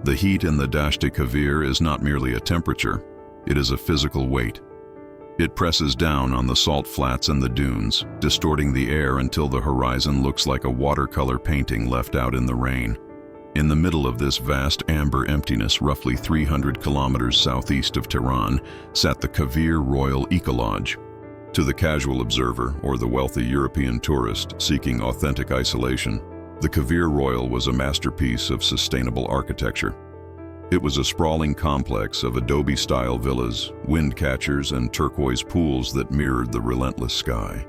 The heat in the Dash de Cairo is not merely a temperature, it is a physical weight. It presses down on the salt flats and the dunes, distorting the air until the horizon looks like a watercolor painting left out in the rain. In the middle of this vast amber emptiness, roughly 300 kilometers southeast of Tehran, sat the Cairo Royal Ecolodge. To the casual observer or the wealthy European tourist seeking authentic isolation, the Cairo Royal was a masterpiece of sustainable architecture. It was a sprawling complex of adobe-style villas, wind catchers, and turquoise pools that mirrored the relentless sky.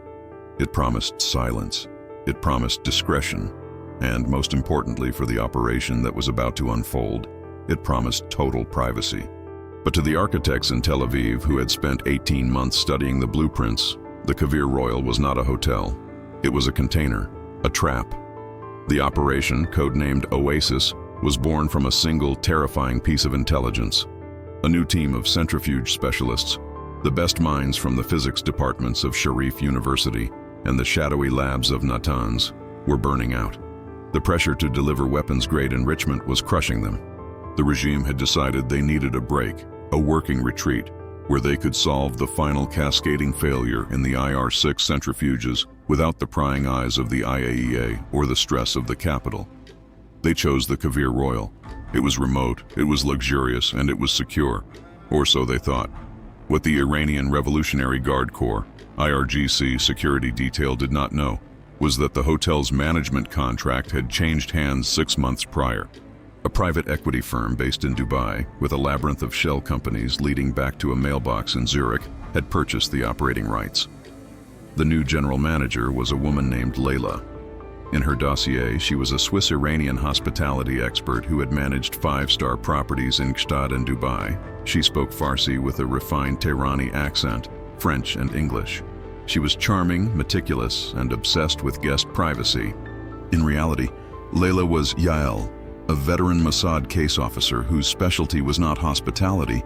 It promised silence. It promised discretion. And most importantly for the operation that was about to unfold, it promised total privacy. But to the architects in Tel Aviv who had spent 18 months studying the blueprints, the Cairo Royal was not a hotel. It was a container, a trap. The operation, codenamed Oasis, was born from a single terrifying piece of intelligence. A new team of centrifuge specialists, the best minds from the physics departments of Sharif University and the shadowy labs of Natanz, were burning out. The pressure to deliver weapons-grade enrichment was crushing them. The regime had decided they needed a break, a working retreat, where they could solve the final cascading failure in the IR-6 centrifuges without the prying eyes of the IAEA or the stress of the capital. They chose the Cairo Royal. It was remote, it was luxurious, and it was secure. Or so they thought. What the Iranian Revolutionary Guard Corps, IRGC security detail did not know was that the hotel's management contract had changed hands 6 months prior. A private equity firm based in Dubai, with a labyrinth of shell companies leading back to a mailbox in Zurich, had purchased the operating rights. The new general manager was a woman named Layla. In her dossier, she was a Swiss-Iranian hospitality expert who had managed 5-star properties in Gstaad and Dubai. She spoke Farsi with a refined Tehrani accent, French and English. She was charming, meticulous, and obsessed with guest privacy. In reality, Layla was Yael, a veteran Mossad case officer whose specialty was not hospitality,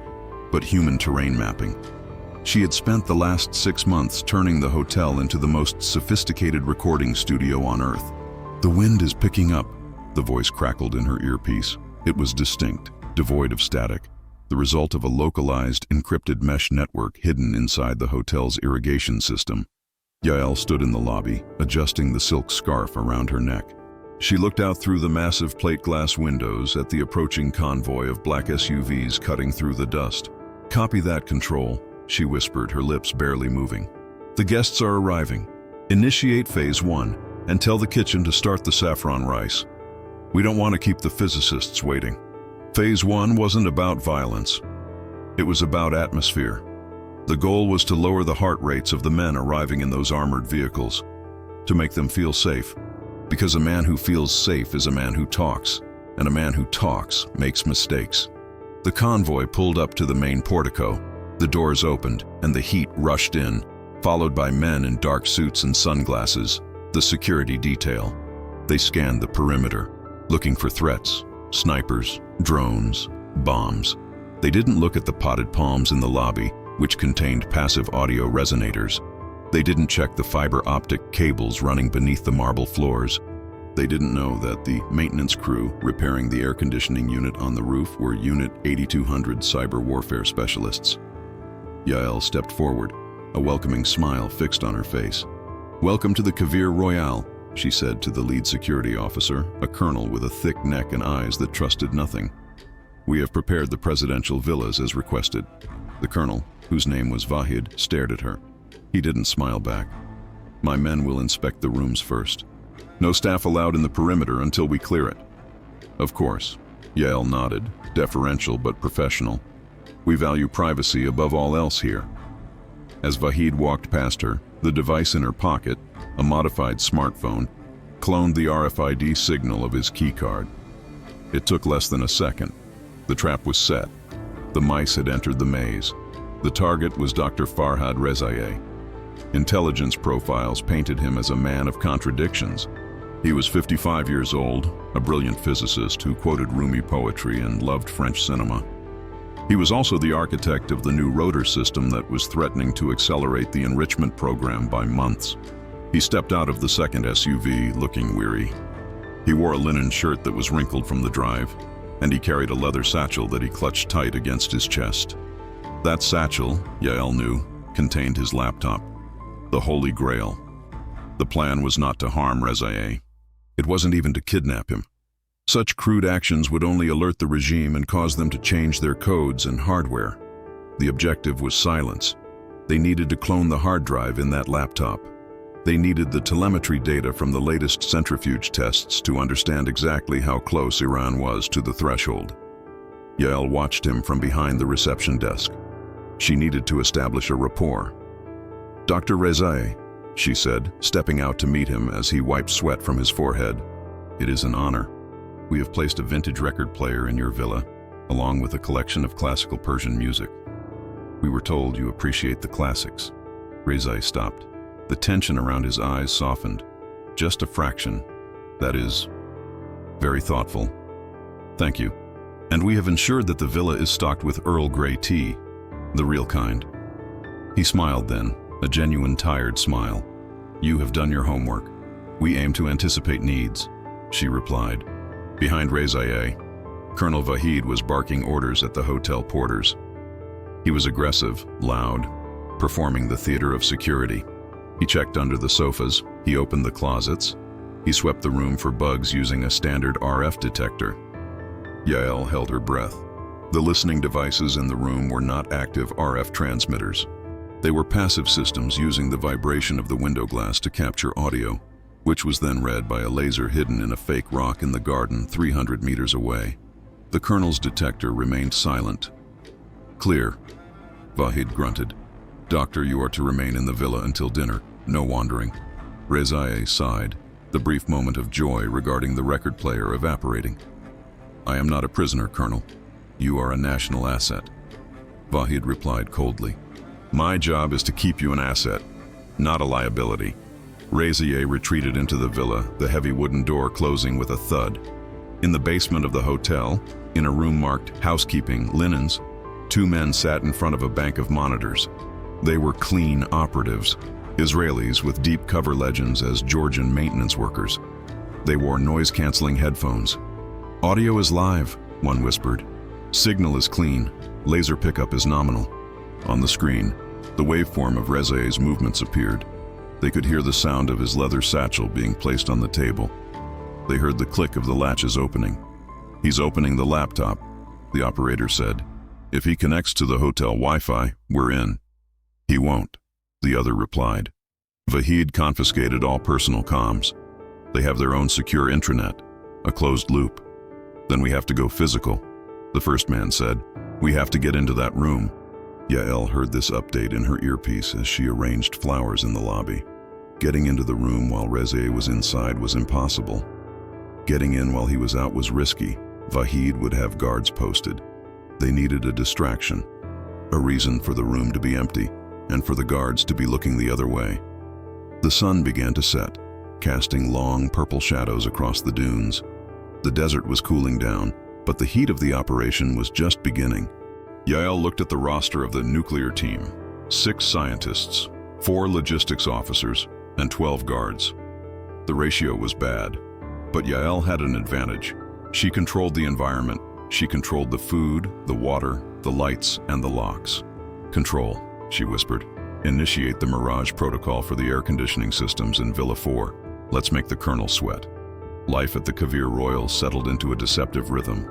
but human terrain mapping. She had spent the last 6 months turning the hotel into the most sophisticated recording studio on Earth. "The wind is picking up," the voice crackled in her earpiece. It was distinct, devoid of static, the result of a localized, encrypted mesh network hidden inside the hotel's irrigation system. Yael stood in the lobby, adjusting the silk scarf around her neck. She looked out through the massive plate glass windows at the approaching convoy of black SUVs cutting through the dust. "Copy that, Control," she whispered, her lips barely moving. "The guests are arriving. Initiate Phase 1 and tell the kitchen to start the saffron rice. We don't want to keep the physicists waiting." Phase 1 wasn't about violence. It was about atmosphere. The goal was to lower the heart rates of the men arriving in those armored vehicles, to make them feel safe. Because a man who feels safe is a man who talks, and a man who talks makes mistakes. The convoy pulled up to the main portico. The doors opened, and the heat rushed in, followed by men in dark suits and sunglasses, the security detail. They scanned the perimeter, looking for threats, snipers, drones, bombs. They didn't look at the potted palms in the lobby, which contained passive audio resonators. They didn't check the fiber optic cables running beneath the marble floors. They didn't know that the maintenance crew repairing the air conditioning unit on the roof were Unit 8200 cyber warfare specialists. Yael stepped forward, a welcoming smile fixed on her face. "Welcome to the Cairo Royal," she said to the lead security officer, a colonel with a thick neck and eyes that trusted nothing. "We have prepared the presidential villas as requested." The colonel, whose name was Vahid, stared at her. He didn't smile back. "My men will inspect the rooms first. No staff allowed in the perimeter until we clear it." "Of course." Yael nodded, deferential but professional. "We value privacy above all else here." As Vahid walked past her, the device in her pocket, a modified smartphone, cloned the RFID signal of his keycard. It took less than a second. The trap was set. The mice had entered the maze. The target was Dr. Farhad Rezaieh. Intelligence profiles painted him as a man of contradictions. He was 55 years old, a brilliant physicist who quoted Rumi poetry and loved French cinema. He was also the architect of the new rotor system that was threatening to accelerate the enrichment program by months. He stepped out of the second SUV looking weary. He wore a linen shirt that was wrinkled from the drive. and he carried a leather satchel that he clutched tight against his chest. That satchel, Yael knew, contained his laptop, the Holy Grail. The plan was not to harm Rezaei. It wasn't even to kidnap him. Such crude actions would only alert the regime and cause them to change their codes and hardware. The objective was silence. They needed to clone the hard drive in that laptop. They needed the telemetry data from the latest centrifuge tests to understand exactly how close Iran was to the threshold. Yael watched him from behind the reception desk. She needed to establish a rapport. "Dr. Rezaei," she said, stepping out to meet him as he wiped sweat from his forehead. "It is an honor. We have placed a vintage record player in your villa, along with a collection of classical Persian music. We were told you appreciate the classics." Rezaei stopped. The tension around his eyes softened. "Just a fraction. That is very thoughtful. Thank you. And we have ensured that the villa is stocked with Earl Grey tea, the real kind." He smiled then, a genuine tired smile. "You have done your homework. We aim to anticipate needs," she replied. Behind Rezaei, Colonel Vahid was barking orders at the hotel porters. He was aggressive, loud, performing the theater of security. He checked under the sofas, he opened the closets, he swept the room for bugs using a standard RF detector. Yael held her breath. The listening devices in the room were not active RF transmitters. They were passive systems using the vibration of the window glass to capture audio, which was then read by a laser hidden in a fake rock in the garden 300 meters away. The colonel's detector remained silent. "Clear," Vahid grunted. "Doctor, you are to remain in the villa until dinner. No wandering." Rezaei sighed, the brief moment of joy regarding the record player evaporating. "I am not a prisoner, Colonel. You are a national asset." Vahid replied coldly. "My job is to keep you an asset, not a liability." Rezaei retreated into the villa, the heavy wooden door closing with a thud. In the basement of the hotel, in a room marked housekeeping, linens, two men sat in front of a bank of monitors. They were clean operatives, Israelis with deep cover legends as Georgian maintenance workers. They wore noise-canceling headphones. "Audio is live," one whispered. "Signal is clean. Laser pickup is nominal." On the screen, the waveform of Rezaei's movements appeared. They could hear the sound of his leather satchel being placed on the table. They heard the click of the latches opening. "He's opening the laptop," the operator said. "If he connects to the hotel Wi-Fi, we're in." "He won't," the other replied. Vahid confiscated all personal comms. "They have their own secure intranet, a closed loop." "Then we have to go physical," the first man said. "We have to get into that room." Yael heard this update in her earpiece as she arranged flowers in the lobby. Getting into the room while Rezaei was inside was impossible. Getting in while he was out was risky. Vahid would have guards posted. They needed a distraction, a reason for the room to be empty, and for the guards to be looking the other way. The sun began to set, casting long purple shadows across the dunes. The desert was cooling down, but the heat of the operation was just beginning. Yael looked at the roster of the nuclear team: 6 scientists, 4 logistics officers, and 12 guards. The ratio was bad, but Yael had an advantage. She controlled the environment. She controlled the food, the water, the lights, and the locks. "Control," she whispered. "Initiate the Mirage protocol for the air conditioning systems in Villa 4. Let's make the colonel sweat." Life at the Cairo Royal settled into a deceptive rhythm.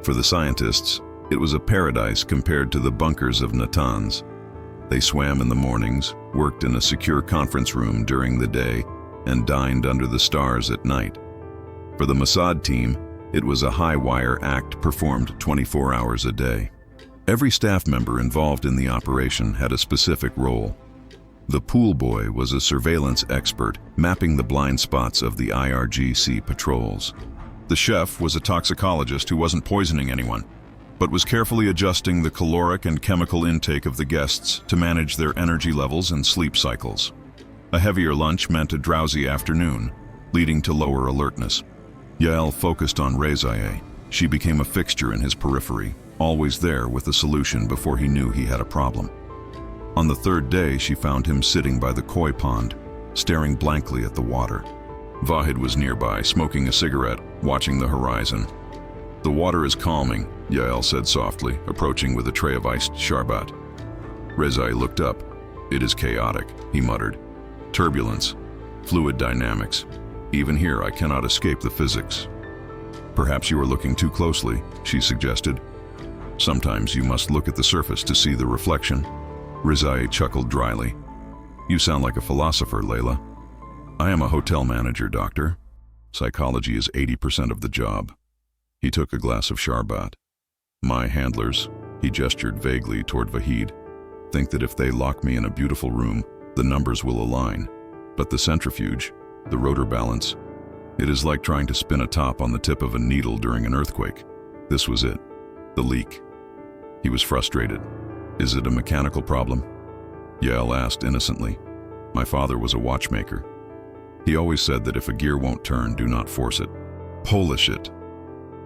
For the scientists, it was a paradise compared to the bunkers of Natanz. They swam in the mornings, worked in a secure conference room during the day, and dined under the stars at night. For the Mossad team, it was a high-wire act performed 24 hours a day. Every staff member involved in the operation had a specific role. The pool boy was a surveillance expert, mapping the blind spots of the IRGC patrols. The chef was a toxicologist who wasn't poisoning anyone, but was carefully adjusting the caloric and chemical intake of the guests to manage their energy levels and sleep cycles. A heavier lunch meant a drowsy afternoon, leading to lower alertness. Yael focused on Rezaei. She became a fixture in his periphery, always there with a solution before he knew he had a problem. On the third day, she found him sitting by the koi pond, staring blankly at the water. Vahid was nearby, smoking a cigarette, watching the horizon. The water is calming, Yael said softly, approaching with a tray of iced sharbat. Rezai looked up. It is chaotic, he muttered. Turbulence, fluid dynamics. Even here I cannot escape the physics. Perhaps you are looking too closely, she suggested. Sometimes you must look at the surface to see the reflection. Rezai chuckled dryly. You sound like a philosopher, Layla. I am a hotel manager, doctor. Psychology is 80% of the job. He took a glass of sharbat. My handlers, he gestured vaguely toward Vahid, think that if they lock me in a beautiful room, the numbers will align. But the centrifuge, the rotor balance, it is like trying to spin a top on the tip of a needle during an earthquake. This was it. The leak. He was frustrated. Is it a mechanical problem? Yael asked innocently. My father was a watchmaker. He always said that if a gear won't turn, do not force it. Polish it.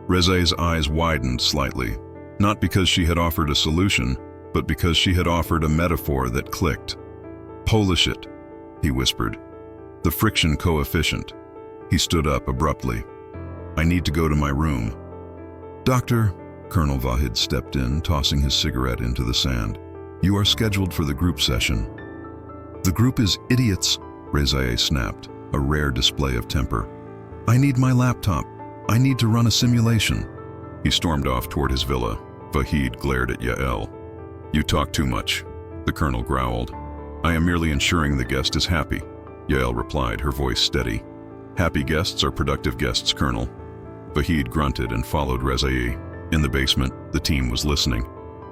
Rezai's eyes widened slightly, not because she had offered a solution, but because she had offered a metaphor that clicked. Polish it, he whispered. The friction coefficient. He stood up abruptly. I need to go to my room. Doctor, Colonel Vahid stepped in, tossing his cigarette into the sand. You are scheduled for the group session. The group is idiots, Rezai snapped, a rare display of temper. I need my laptop. I need to run a simulation. He stormed off toward his villa. Vahid glared at Yael. You talk too much, the colonel growled. I am merely ensuring the guest is happy, Yael replied, her voice steady. Happy guests are productive guests, Colonel. Vahid grunted and followed Rezai. In the basement, the team was listening.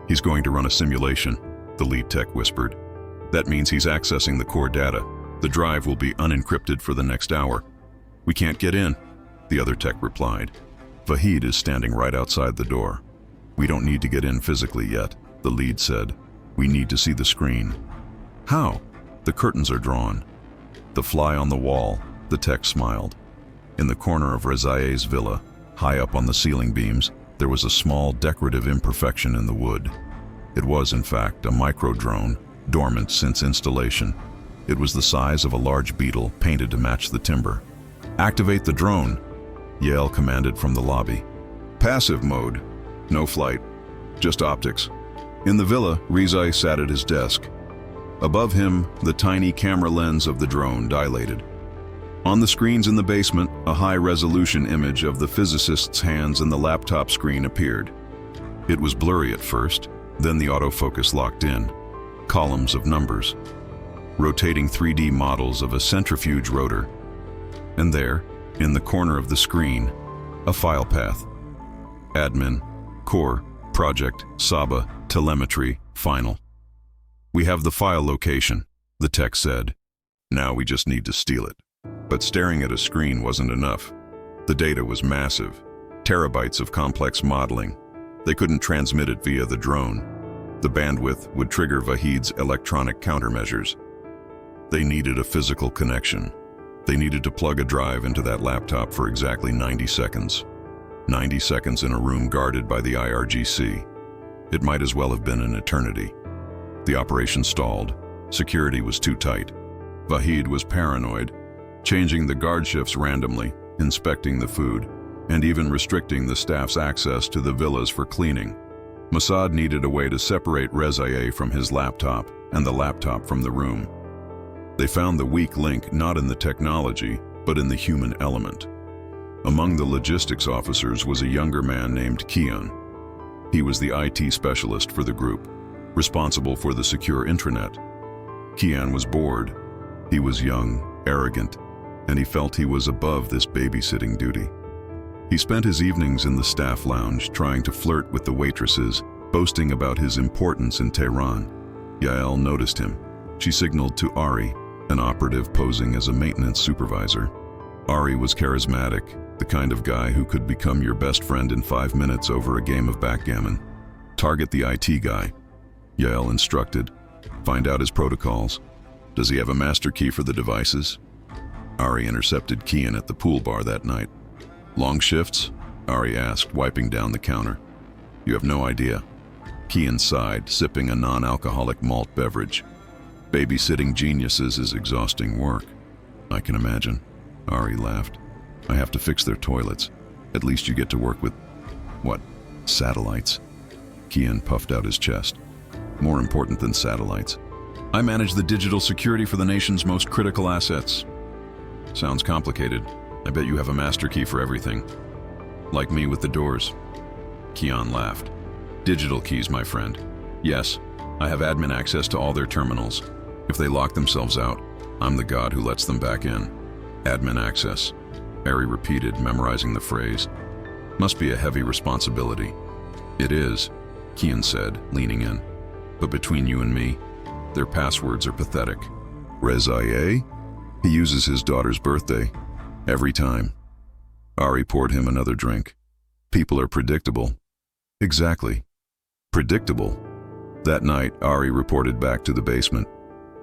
He's going to run a simulation, the lead tech whispered. That means he's accessing the core data. The drive will be unencrypted for the next hour. We can't get in, the other tech replied. Vahid is standing right outside the door. We don't need to get in physically yet, the lead said. We need to see the screen. How? The curtains are drawn. The fly on the wall, the tech smiled. In the corner of Rezai's villa, high up on the ceiling beams, there was a small decorative imperfection in the wood. It was, in fact, a micro-drone, dormant since installation. It was the size of a large beetle, painted to match the timber. Activate the drone, Yael commanded from the lobby. Passive mode. No flight. Just optics. In the villa, Rezai sat at his desk. Above him, the tiny camera lens of the drone dilated. On the screens in the basement, a high-resolution image of the physicist's hands and the laptop screen appeared. It was blurry at first, then the autofocus locked in. Columns of numbers. Rotating 3D models of a centrifuge rotor. And there, in the corner of the screen, a file path. Admin, Core, Project, Saba, Telemetry, Final. We have the file location, the tech said. Now we just need to steal it. But staring at a screen wasn't enough. The data was massive, terabytes of complex modeling. They couldn't transmit it via the drone. The bandwidth would trigger Vahid's electronic countermeasures. They needed a physical connection. They needed to plug a drive into that laptop for exactly 90 seconds. 90 seconds in a room guarded by the IRGC. It might as well have been an eternity. The operation stalled. Security was too tight. Vahid was paranoid, changing the guard shifts randomly, inspecting the food, and even restricting the staff's access to the villas for cleaning. Mossad needed a way to separate Rezai from his laptop and the laptop from the room. They found the weak link not in the technology, but in the human element. Among the logistics officers was a younger man named Kian. He was the IT specialist for the group, responsible for the secure intranet. Kian was bored. He was young, arrogant, and he felt he was above this babysitting duty. He spent his evenings in the staff lounge trying to flirt with the waitresses, boasting about his importance in Tehran. Yael noticed him. She signaled to Ari, an operative posing as a maintenance supervisor. Ari was charismatic, the kind of guy who could become your best friend in 5 minutes over a game of backgammon. Target the IT guy, Yael instructed. Find out his protocols. Does he have a master key for the devices? Ari intercepted Kian at the pool bar that night. Long shifts? Ari asked, wiping down the counter. You have no idea. Kian sighed, sipping a non-alcoholic malt beverage. Babysitting geniuses is exhausting work. I can imagine. Ari laughed. I have to fix their toilets. At least you get to work with... What? Satellites? Kian puffed out his chest. More important than satellites. I manage the digital security for the nation's most critical assets. Sounds complicated. I bet you have a master key for everything. Like me with the doors. Kian laughed. Digital keys, my friend. Yes, I have admin access to all their terminals. If they lock themselves out, I'm the god who lets them back in. Admin access. Ari repeated, memorizing the phrase. Must be a heavy responsibility. It is, Kian said, leaning in. But between you and me, their passwords are pathetic. Reza? He uses his daughter's birthday. Every time. Ari poured him another drink. People are predictable. Exactly. Predictable. That night, Ari reported back to the basement.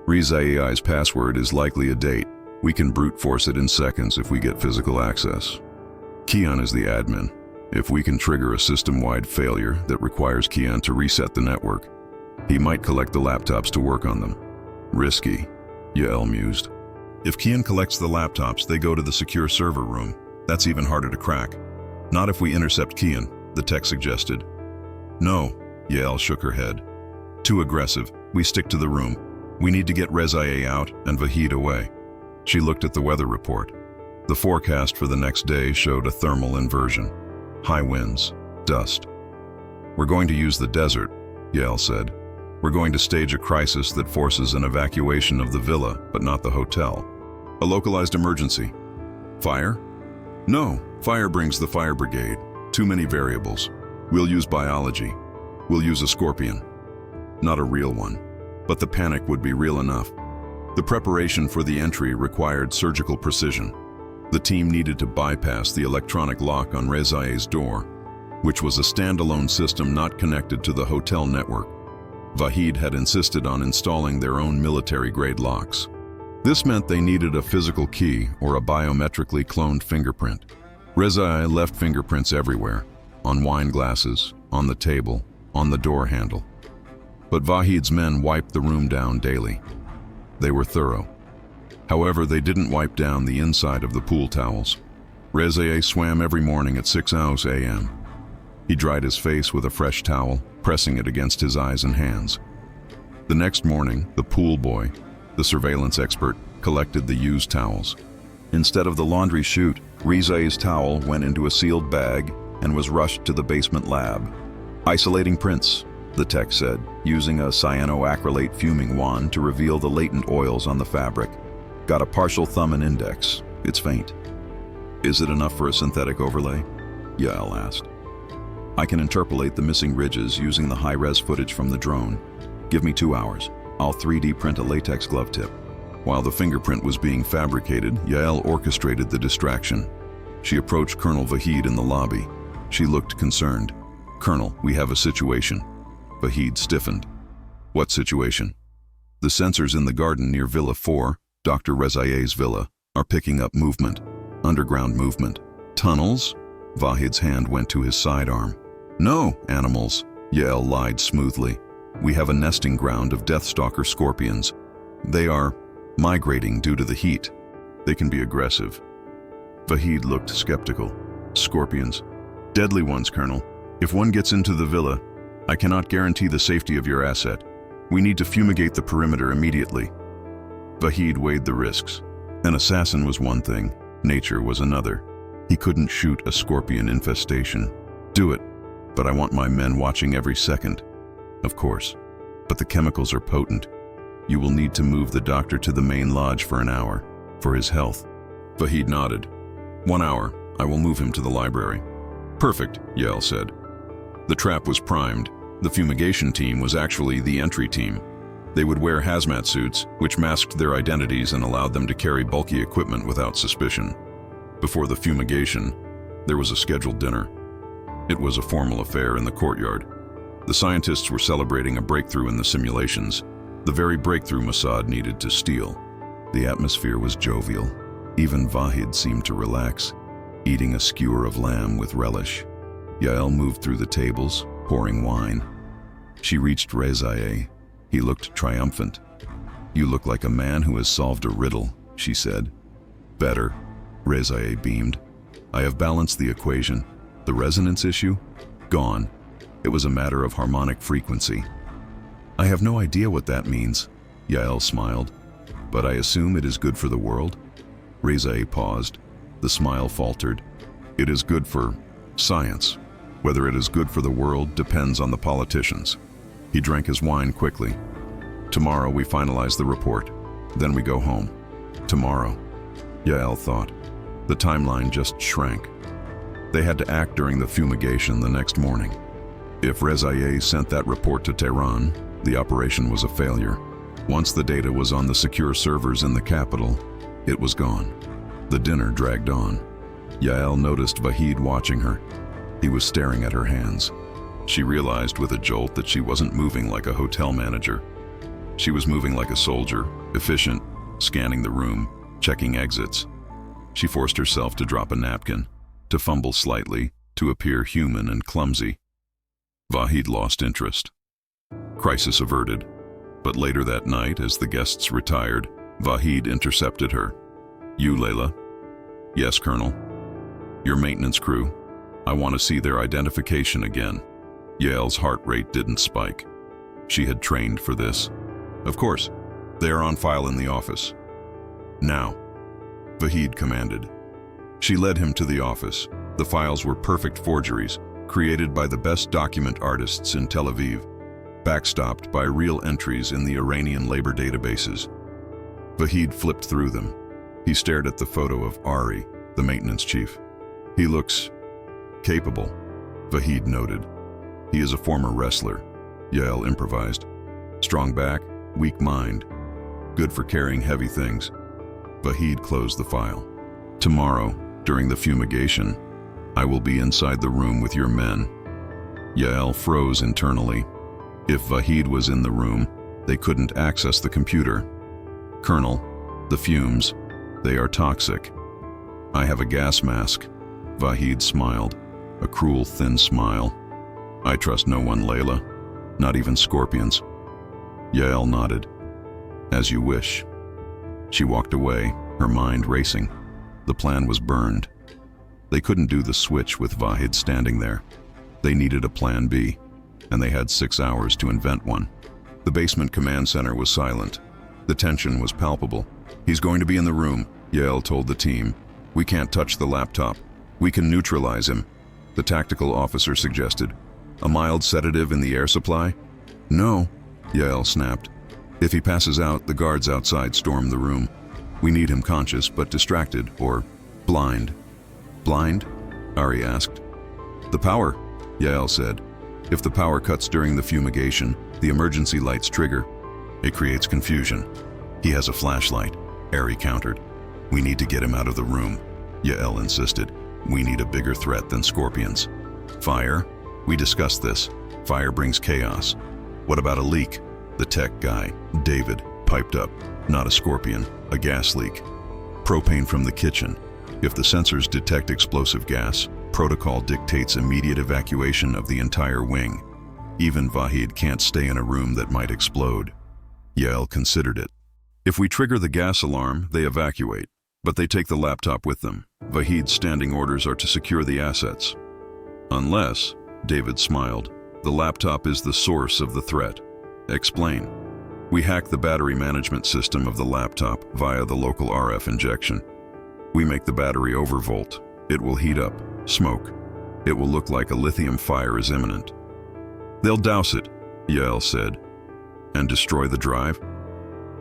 Reza's password is likely a date. We can brute force it in seconds if we get physical access. Kian is the admin. If we can trigger a system-wide failure that requires Kian to reset the network, he might collect the laptops to work on them. Risky, Yael mused. If Kian collects the laptops, they go to the secure server room. That's even harder to crack. Not if we intercept Kian, the tech suggested. No, Yael shook her head. Too aggressive. We stick to the room. We need to get Reza out and Vahid away. She looked at the weather report. The forecast for the next day showed a thermal inversion. High winds, dust. We're going to use the desert, Yael said. We're going to stage a crisis that forces an evacuation of the villa, but not the hotel. A localized emergency. Fire? No, fire brings the fire brigade. Too many variables. We'll use biology. We'll use a scorpion. Not a real one, but the panic would be real enough. The preparation for the entry required surgical precision. The team needed to bypass the electronic lock on Reza's door, which was a standalone system not connected to the hotel network. Vahid had insisted on installing their own military-grade locks. This meant they needed a physical key or a biometrically cloned fingerprint. Reza left fingerprints everywhere, on wine glasses, on the table, on the door handle. But Vahid's men wiped the room down daily. They were thorough. However, they didn't wipe down the inside of the pool towels. Reza swam every morning at 6 a.m. He dried his face with a fresh towel, pressing it against his eyes and hands. The next morning, the pool boy, the surveillance expert, collected the used towels. Instead of the laundry chute, Reza's towel went into a sealed bag and was rushed to the basement lab. Isolating prints, the tech said, using a cyanoacrylate fuming wand to reveal the latent oils on the fabric. Got a partial thumb and index. It's faint. Is it enough for a synthetic overlay? Yael asked. I can interpolate the missing ridges using the high-res footage from the drone. Give me 2 hours. I'll 3D print a latex glove tip. While the fingerprint was being fabricated, Yael orchestrated the distraction. She approached Colonel Vahid in the lobby. She looked concerned. Colonel, we have a situation. Vahid stiffened. What situation? The sensors in the garden near Villa 4, Dr. Reza's villa, are picking up movement. Underground movement. Tunnels? Vahid's hand went to his sidearm. No, animals, Yael lied smoothly. We have a nesting ground of Deathstalker scorpions. They are migrating due to the heat. They can be aggressive. Vahid looked skeptical. Scorpions. Deadly ones, Colonel. If one gets into the villa, I cannot guarantee the safety of your asset. We need to fumigate the perimeter immediately. Vahid weighed the risks. An assassin was one thing, nature was another. He couldn't shoot a scorpion infestation. Do it, but I want my men watching every second. Of course, but the chemicals are potent. You will need to move the doctor to the main lodge for an hour, for his health. Vahid nodded. 1 hour, I will move him to the library. Perfect, Yael said. The trap was primed. The fumigation team was actually the entry team. They would wear hazmat suits, which masked their identities and allowed them to carry bulky equipment without suspicion. Before the fumigation, there was a scheduled dinner. It was a formal affair in the courtyard. The scientists were celebrating a breakthrough in the simulations, the very breakthrough Mossad needed to steal. The atmosphere was jovial. Even Vahid seemed to relax, eating a skewer of lamb with relish. Yael moved through the tables, pouring wine. She reached Reza. He looked triumphant. You look like a man who has solved a riddle, she said. Better, Reza beamed. I have balanced the equation. The resonance issue? Gone. It was a matter of harmonic frequency. I have no idea what that means, Yael smiled. But I assume it is good for the world? Reza paused. The smile faltered. It is good for science. Whether it is good for the world depends on the politicians. He drank his wine quickly. Tomorrow we finalize the report. Then we go home. Tomorrow, Yael thought. The timeline just shrank. They had to act during the fumigation the next morning. If Reza sent that report to Tehran, the operation was a failure. Once the data was on the secure servers in the capital, it was gone. The dinner dragged on. Yael noticed Vahid watching her. He was staring at her hands. She realized with a jolt that she wasn't moving like a hotel manager. She was moving like a soldier, efficient, scanning the room, checking exits. She forced herself to drop a napkin, to fumble slightly, to appear human and clumsy. Vahid lost interest. Crisis averted. But later that night, as the guests retired, Vahid intercepted her. You, Layla? Yes, Colonel. Your maintenance crew. I want to see their identification again. Yael's heart rate didn't spike. She had trained for this. Of course. They are on file in the office. Now, Vahid commanded. She led him to the office. The files were perfect forgeries, created by the best document artists in Tel Aviv, backstopped by real entries in the Iranian labor databases. Vahid flipped through them. He stared at the photo of Ari, the maintenance chief. He looks capable, Vahid noted. He is a former wrestler, Yael improvised. Strong back, weak mind. Good for carrying heavy things. Vahid closed the file. Tomorrow, during the fumigation, I will be inside the room with your men. Yael froze internally. If Vahid was in the room, they couldn't access the computer. Colonel, the fumes, they are toxic. I have a gas mask. Vahid smiled, a cruel, thin smile. I trust no one, Layla, not even scorpions. Yael nodded. As you wish. She walked away, her mind racing. The plan was burned. They couldn't do the switch with Vahid standing there. They needed a plan B, and they had 6 hours to invent one. The basement command center was silent. The tension was palpable. He's going to be in the room, Yael told the team. We can't touch the laptop. We can neutralize him, the tactical officer suggested. A mild sedative in the air supply? No, Yael snapped. If he passes out, the guards outside storm the room. We need him conscious but distracted, or blind. Blind? Ari asked. The power, Yael said. If the power cuts during the fumigation, the emergency lights trigger. It creates confusion. He has a flashlight, Ari countered. We need to get him out of the room, Yael insisted. We need a bigger threat than scorpions. Fire? We discussed this. Fire brings chaos. What about a leak? The tech guy, David, piped up. Not a scorpion, a gas leak. Propane from the kitchen. If the sensors detect explosive gas, protocol dictates immediate evacuation of the entire wing. Even Vahid can't stay in a room that might explode. Yael considered it. If we trigger the gas alarm, they evacuate, but they take the laptop with them. Vahid's standing orders are to secure the assets. Unless, David smiled, the laptop is the source of the threat. Explain. We hack the battery management system of the laptop via the local RF injection. We make the battery overvolt. It will heat up, smoke. It will look like a lithium fire is imminent. They'll douse it, Yael said. And destroy the drive?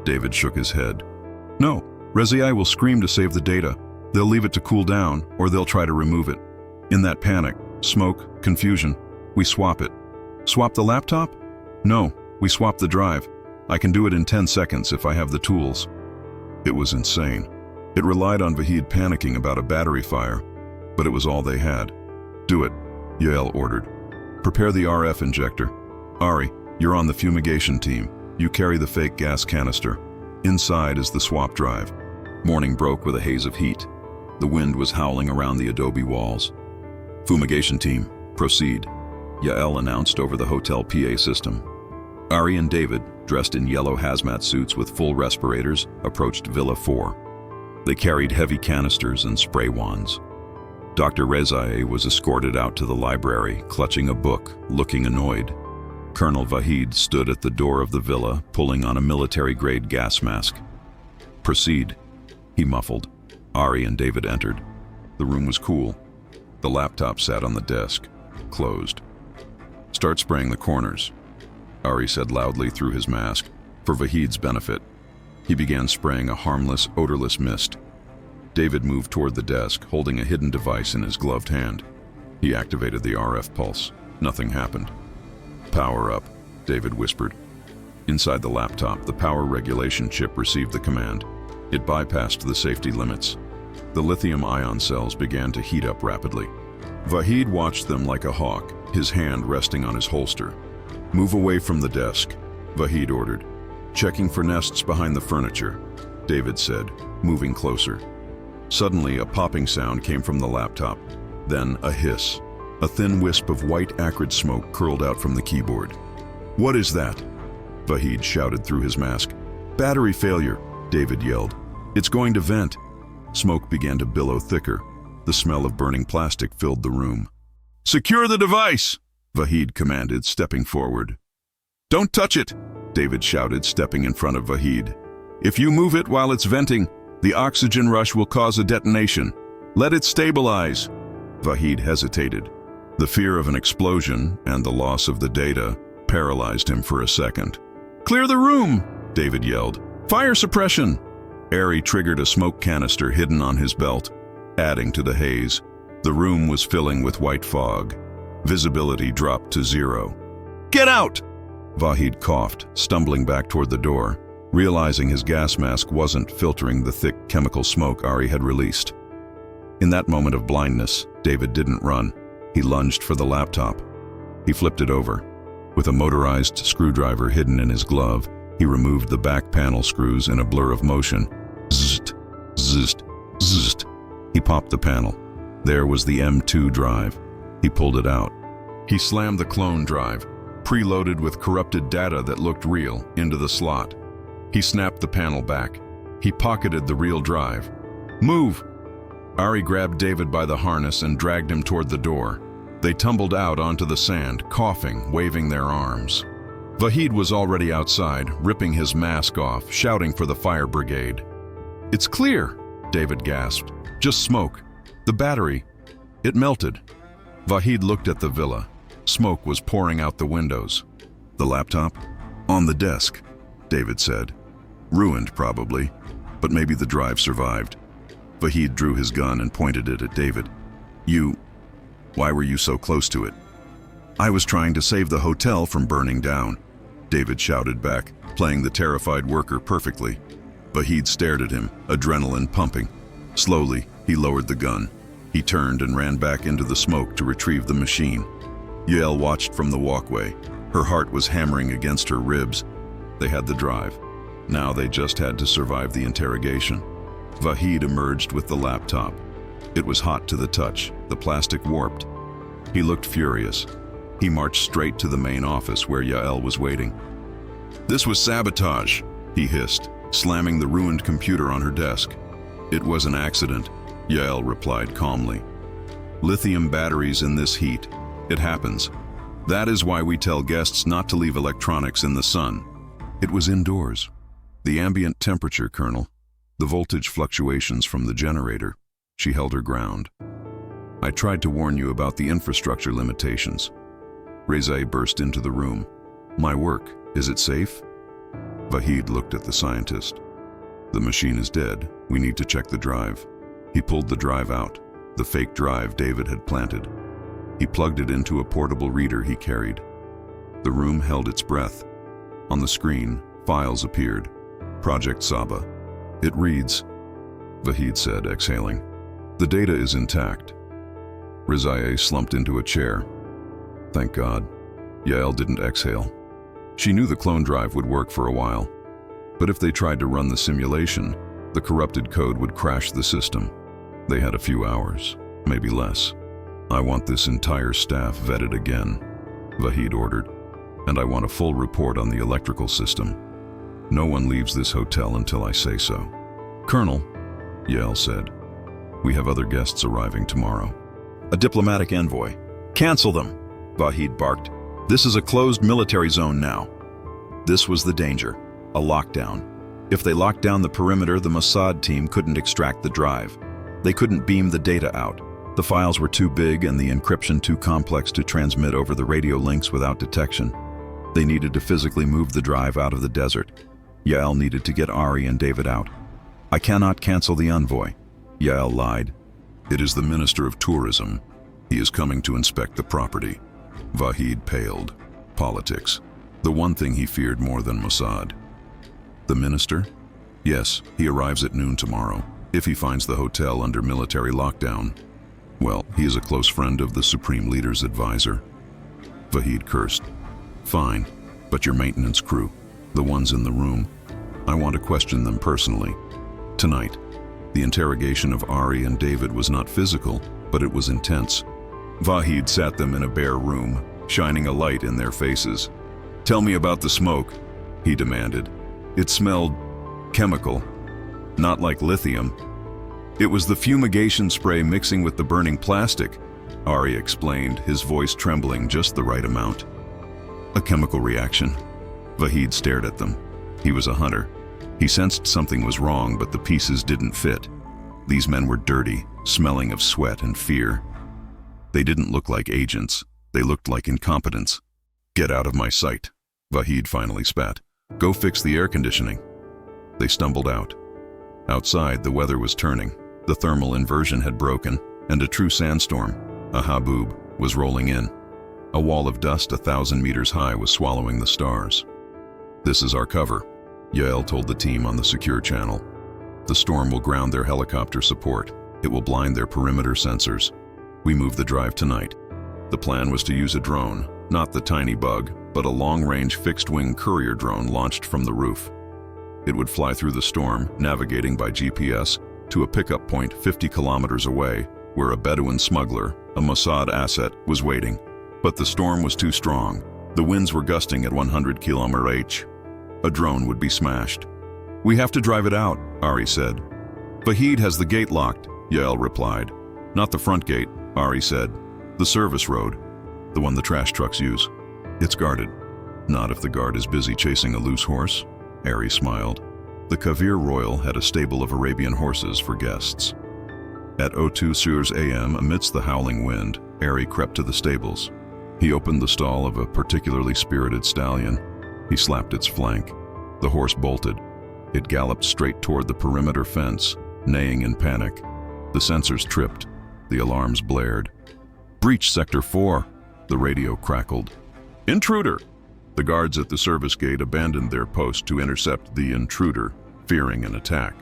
David shook his head. No, Reza will scream to save the data. They'll leave it to cool down, or they'll try to remove it. In that panic, smoke, confusion, we swap it. Swap the laptop? No, we swap the drive. I can do it in 10 seconds if I have the tools. It was insane. It relied on Vahid panicking about a battery fire, but it was all they had. Do it, Yael ordered. Prepare the RF injector. Ari, you're on the fumigation team. You carry the fake gas canister. Inside is the swap drive. Morning broke with a haze of heat. The wind was howling around the adobe walls. Fumigation team, proceed, Yael announced over the hotel PA system. Ari and David, dressed in yellow hazmat suits with full respirators, approached Villa 4. They carried heavy canisters and spray wands. Dr. Rezaei was escorted out to the library, clutching a book, looking annoyed. Colonel Vahid stood at the door of the villa, pulling on a military-grade gas mask. "Proceed," he muffled. Ari and David entered. The room was cool. The laptop sat on the desk, closed. "Start spraying the corners," Ari said loudly through his mask, for Vahid's benefit. He began spraying a harmless, odorless mist. David moved toward the desk, holding a hidden device in his gloved hand. He activated the RF pulse. Nothing happened. "Power up," David whispered. Inside the laptop, the power regulation chip received the command. It bypassed the safety limits. The lithium-ion cells began to heat up rapidly. Vahid watched them like a hawk, his hand resting on his holster. "Move away from the desk," Vahid ordered. "Checking for nests behind the furniture," David said, moving closer. Suddenly, a popping sound came from the laptop. Then a hiss. A thin wisp of white acrid smoke curled out from the keyboard. "What is that?" Vahid shouted through his mask. "Battery failure," David yelled. "It's going to vent." Smoke began to billow thicker. The smell of burning plastic filled the room. "Secure the device," Vahid commanded, stepping forward. "Don't touch it," David shouted, stepping in front of Vahid. "If you move it while it's venting, the oxygen rush will cause a detonation. Let it stabilize." Vahid hesitated. The fear of an explosion and the loss of the data paralyzed him for a second. "Clear the room," David yelled. "Fire suppression." Ari triggered a smoke canister hidden on his belt, adding to the haze. The room was filling with white fog. Visibility dropped to 0. "Get out!" Vahid coughed, stumbling back toward the door, realizing his gas mask wasn't filtering the thick chemical smoke Ari had released. In that moment of blindness, David didn't run. He lunged for the laptop. He flipped it over. With a motorized screwdriver hidden in his glove, he removed the back panel screws in a blur of motion. Zzzt, zzzt, zzzt. He popped the panel. There was the M2 drive. He pulled it out. He slammed the clone drive, preloaded with corrupted data that looked real, into the slot. He snapped the panel back. He pocketed the real drive. "Move!" Ari grabbed David by the harness and dragged him toward the door. They tumbled out onto the sand, coughing, waving their arms. Vahid was already outside, ripping his mask off, shouting for the fire brigade. "It's clear," David gasped. "Just smoke. The battery. It melted." Vahid looked at the villa. Smoke was pouring out the windows. "The laptop?" "On the desk," David said. "Ruined, probably, but maybe the drive survived." Vahid drew his gun and pointed it at David. Why were you so close to it?" "I was trying to save the hotel from burning down," David shouted back, playing the terrified worker perfectly. Vahid stared at him, adrenaline pumping. Slowly, he lowered the gun. He turned and ran back into the smoke to retrieve the machine. Yael watched from the walkway. Her heart was hammering against her ribs. They had the drive. Now they just had to survive the interrogation. Vahid emerged with the laptop. It was hot to the touch, the plastic warped. He looked furious. He marched straight to the main office where Yael was waiting. "This was sabotage," he hissed, slamming the ruined computer on her desk. "It was an accident," Yael replied calmly. "Lithium batteries in this heat. It happens. That is why we tell guests not to leave electronics in the sun." "It was indoors. The ambient temperature, Colonel. The voltage fluctuations from the generator." She held her ground. "I tried to warn you about the infrastructure limitations." Rezaei burst into the room. "My work, is it safe?" Vahid looked at the scientist. "The machine is dead. We need to check the drive." He pulled the drive out, the fake drive David had planted. He plugged it into a portable reader he carried. The room held its breath. On the screen, files appeared. Project Saba. "It reads," Vahid said, exhaling. "The data is intact." Rezaei slumped into a chair. Thank God. Yael didn't exhale. She knew the clone drive would work for a while. But if they tried to run the simulation, the corrupted code would crash the system. They had a few hours, maybe less. "I want this entire staff vetted again," Vahid ordered. "And I want a full report on the electrical system. No one leaves this hotel until I say so." "Colonel," Yael said, "we have other guests arriving tomorrow." A diplomatic envoy. Cancel them, Vahid barked. This is a closed military zone now. This was the danger, a lockdown. If they locked down the perimeter, the Mossad team couldn't extract the drive. They couldn't beam the data out. The files were too big and the encryption too complex to transmit over the radio links without detection. They needed to physically move the drive out of the desert. Yael needed to get Ari and David out. I cannot cancel the envoy, Yael lied. It is the Minister of Tourism. He is coming to inspect the property. Vahid paled. Politics. The one thing he feared more than Mossad. The minister? Yes, he arrives at noon tomorrow. If he finds the hotel under military lockdown, well, he is a close friend of the Supreme Leader's advisor. Vahid cursed. Fine, but your maintenance crew, the ones in the room, I want to question them personally. Tonight, the interrogation of Ari and David was not physical, but it was intense. Vahid sat them in a bare room, shining a light in their faces. Tell me about the smoke, he demanded. It smelled chemical, not like lithium. It was the fumigation spray mixing with the burning plastic, Ari explained, his voice trembling just the right amount. A chemical reaction. Vahid stared at them. He was a hunter. He sensed something was wrong, but the pieces didn't fit. These men were dirty, smelling of sweat and fear. They didn't look like agents. They looked like incompetents. Get out of my sight, Vahid finally spat. Go fix the air conditioning. They stumbled out. Outside, the weather was turning. The thermal inversion had broken, and a true sandstorm, a haboob, was rolling in. A wall of dust 1,000 meters high was swallowing the stars. This is our cover, Yael told the team on the secure channel. The storm will ground their helicopter support. It will blind their perimeter sensors. We move the drive tonight. The plan was to use a drone, not the tiny bug, but a long-range fixed-wing courier drone launched from the roof. It would fly through the storm, navigating by GPS, to a pickup point 50 kilometers away, where a Bedouin smuggler, a Mossad asset, was waiting. But the storm was too strong. The winds were gusting at 100 km/h. A drone would be smashed. We have to drive it out, Ari said. Vahid has the gate locked, Yael replied. Not the front gate, Ari said. The service road, the one the trash trucks use. It's guarded. Not if the guard is busy chasing a loose horse, Ari smiled. The Cairo Royal had a stable of Arabian horses for guests. At 02:00 a.m., amidst the howling wind, Ari crept to the stables. He opened the stall of a particularly spirited stallion. He slapped its flank. The horse bolted. It galloped straight toward the perimeter fence, neighing in panic. The sensors tripped. The alarms blared. Breach Sector 4, the radio crackled. Intruder! The guards at the service gate abandoned their post to intercept the intruder, fearing an attack.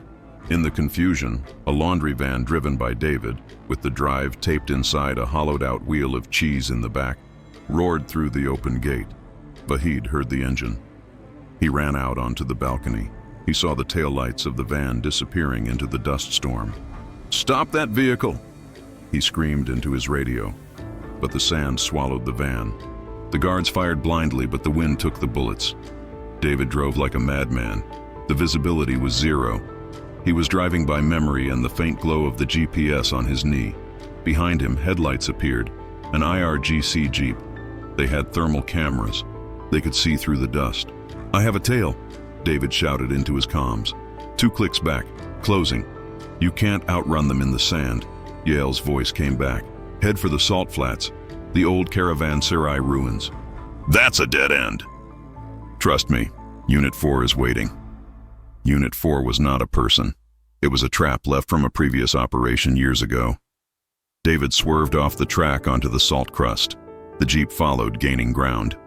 In the confusion, a laundry van driven by David, with the drive taped inside a hollowed-out wheel of cheese in the back, roared through the open gate. Vahid heard the engine. He ran out onto the balcony. He saw the taillights of the van disappearing into the dust storm. Stop that vehicle! He screamed into his radio. But the sand swallowed the van. The guards fired blindly, but the wind took the bullets. David drove like a madman. The visibility was zero. He was driving by memory and the faint glow of the GPS on his knee. Behind him, headlights appeared. An IRGC Jeep. They had thermal cameras. They could see through the dust. I have a tail, David shouted into his comms. 2 clicks back. Closing. You can't outrun them in the sand. Yael's voice came back. Head for the salt flats. The old caravanserai ruins. That's a dead end. Trust me, Unit 4 is waiting. Unit 4 was not a person. It was a trap left from a previous operation years ago. David swerved off the track onto the salt crust. The Jeep followed, gaining ground.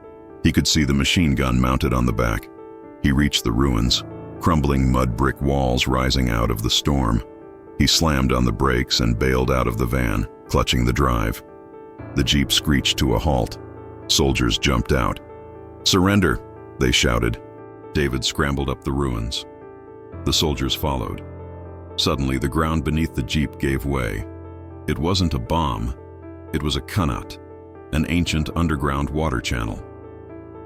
He could see the machine gun mounted on the back. He reached the ruins, crumbling mud brick walls rising out of the storm. He slammed on the brakes and bailed out of the van, clutching the drive. The Jeep screeched to a halt. Soldiers jumped out. Surrender, they shouted. David scrambled up the ruins. The soldiers followed. Suddenly, the ground beneath the Jeep gave way. It wasn't a bomb. It was a qanat, an ancient underground water channel.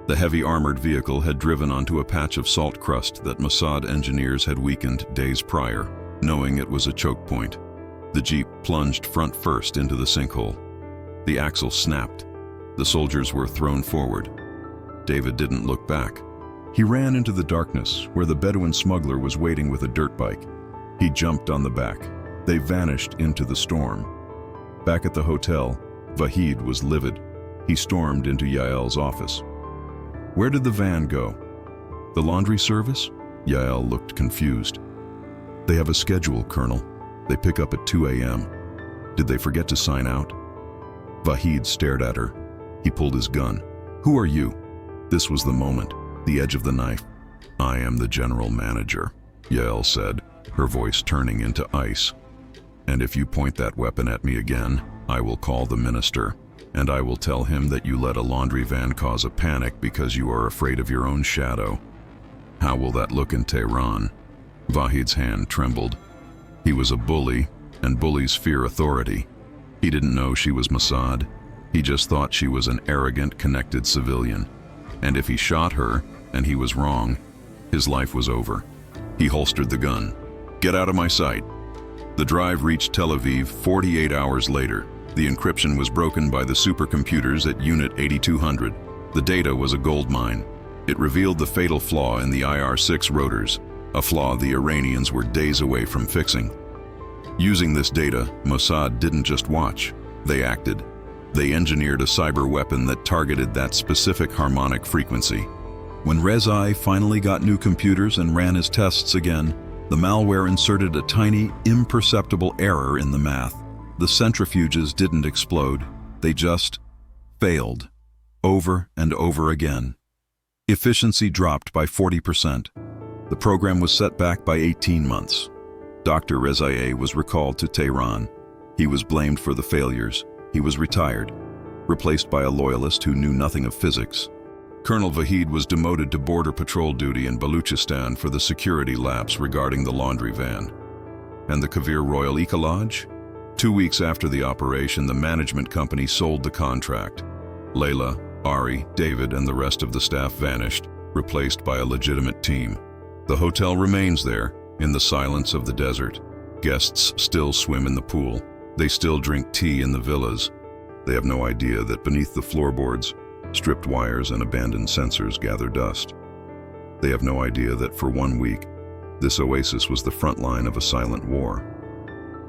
The heavy armored vehicle had driven onto a patch of salt crust that Mossad engineers had weakened days prior, knowing it was a choke point. The Jeep plunged front first into the sinkhole. The axle snapped. The soldiers were thrown forward. David didn't look back. He ran into the darkness where the Bedouin smuggler was waiting with a dirt bike. He jumped on the back. They vanished into the storm. Back at the hotel, Vahid was livid. He stormed into Yael's office. Where did the van go? The laundry service? Yael looked confused. They have a schedule, Colonel. They pick up at 2 a.m. Did they forget to sign out? Vahid stared at her. He pulled his gun. Who are you? This was the moment, the edge of the knife. I am the general manager, Yael said, her voice turning into ice. And if you point that weapon at me again, I will call the minister, and I will tell him that you let a laundry van cause a panic because you are afraid of your own shadow. How will that look in Tehran? Vahid's hand trembled. He was a bully, and bullies fear authority. He didn't know she was Mossad. He just thought she was an arrogant, connected civilian. And if he shot her, and he was wrong, his life was over. He holstered the gun. Get out of my sight. The drive reached Tel Aviv 48 hours later. The encryption was broken by the supercomputers at Unit 8200. The data was a gold mine. It revealed the fatal flaw in the IR-6 rotors, a flaw the Iranians were days away from fixing. Using this data, Mossad didn't just watch, they acted. They engineered a cyber weapon that targeted that specific harmonic frequency. When Rezai finally got new computers and ran his tests again, the malware inserted a tiny, imperceptible error in the math. The centrifuges didn't explode, they just failed, over and over again. Efficiency dropped by 40%. The program was set back by 18 months. Dr. Rezai was recalled to Tehran. He was blamed for the failures. He was retired, replaced by a loyalist who knew nothing of physics. Colonel Vahid was demoted to border patrol duty in Baluchistan for the security lapse regarding the laundry van. And the Cairo Royal Eco Lodge? 2 weeks after the operation, the management company sold the contract. Layla, Ari, David, and the rest of the staff vanished, replaced by a legitimate team. The hotel remains there, in the silence of the desert. Guests still swim in the pool. They still drink tea in the villas. They have no idea that beneath the floorboards, stripped wires and abandoned sensors gather dust. They have no idea that for 1 week, this oasis was the front line of a silent war.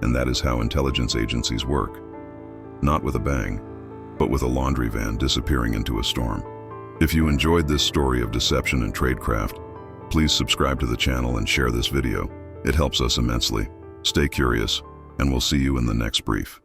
And that is how intelligence agencies work. Not with a bang, but with a laundry van disappearing into a storm. If you enjoyed this story of deception and tradecraft, please subscribe to the channel and share this video. It helps us immensely. Stay curious, and we'll see you in the next brief.